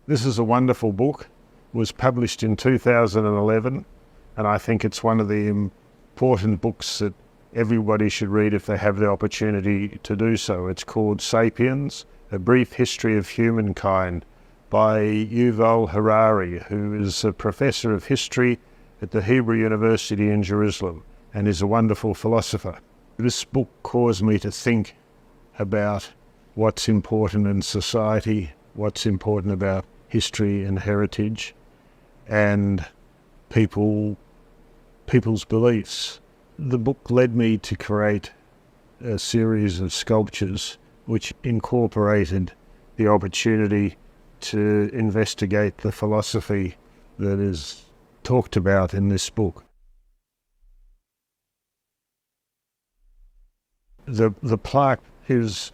This is a wonderful book. It was published in 2011, and I think it's one of the important books that everybody should read if they have the opportunity to do so. It's called Sapiens, A Brief History of Humankind by Yuval Harari, who is a professor of history at the Hebrew University in Jerusalem and is a wonderful philosopher. This book caused me to think about what's important in society, what's important about history and heritage, and people's beliefs. The book led me to create a series of sculptures which incorporated the opportunity to investigate the philosophy that is talked about in this book. The plaque is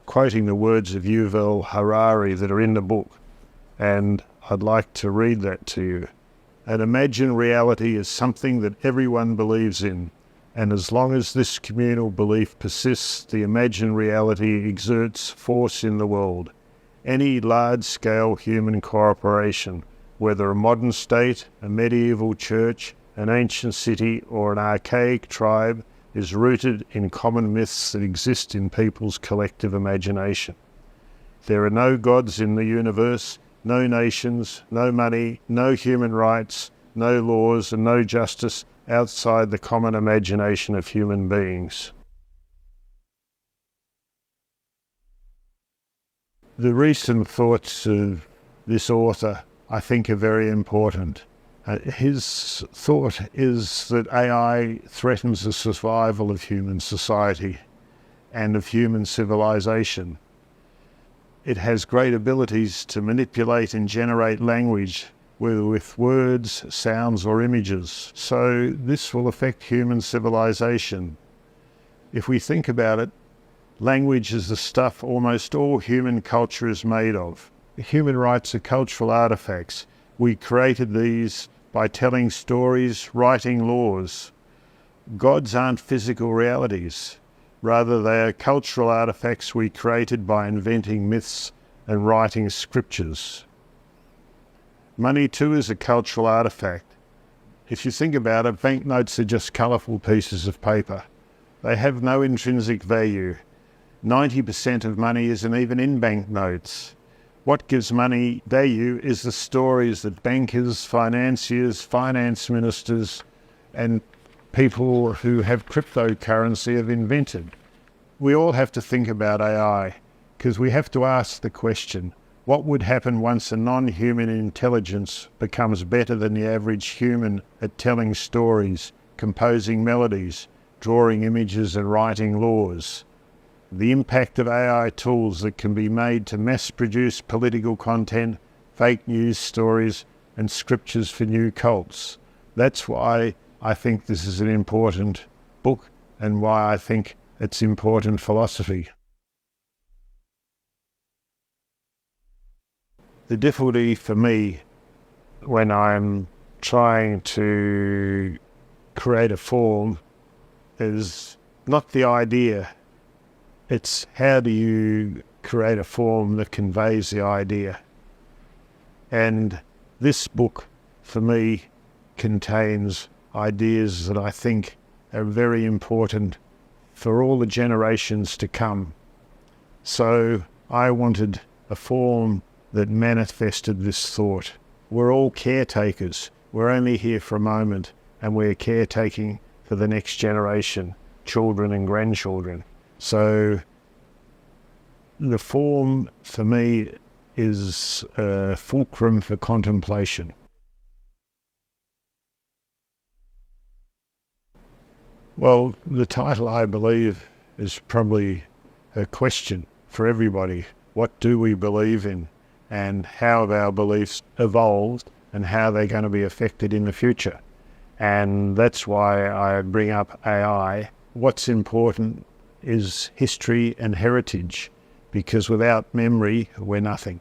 quoting the words of Yuval Harari that are in the book, and I'd like to read that to you. An imagined reality is something that everyone believes in, and as long as this communal belief persists, the imagined reality exerts force in the world. Any large-scale human cooperation, whether a modern state, a medieval church, an ancient city, or an archaic tribe, is rooted in common myths that exist in people's collective imagination. There are no gods in the universe, no nations, no money, no human rights, no laws, and no justice outside the common imagination of human beings. The recent thoughts of this author, I think, are very important. His thought is that AI threatens the survival of human society and of human civilization. It has great abilities to manipulate and generate language, whether with words, sounds, or images. So this will affect human civilization. If we think about it, language is the stuff almost all human culture is made of. Human rights are cultural artifacts. We created these by telling stories, writing laws. Gods aren't physical realities. Rather, they are cultural artifacts we created by inventing myths and writing scriptures. Money too is a cultural artifact. If you think about it, banknotes are just colourful pieces of paper. They have no intrinsic value. 90% of money isn't even in banknotes. What gives money value is the stories that bankers, financiers, finance ministers, and people who have cryptocurrency have invented. We all have to think about AI, because we have to ask the question, what would happen once a non-human intelligence becomes better than the average human at telling stories, composing melodies, drawing images, and writing laws? The impact of AI tools that can be made to mass-produce political content, fake news stories, and scriptures for new cults. That's why I think this is an important book and why I think it's important philosophy. The difficulty for me when I'm trying to create a form is not the idea. It's how do you create a form that conveys the idea. And this book, for me, contains ideas that I think are very important for all the generations to come. So I wanted a form that manifested this thought. We're all caretakers. We're only here for a moment, and we're caretaking for the next generation, children and grandchildren. So the form for me is a fulcrum for contemplation. Well, the title, I believe, is probably a question for everybody. What do we believe in, and how have our beliefs evolved, and how they're going to be affected in the future? And that's why I bring up AI. What's important is history and heritage, because without memory, we're nothing.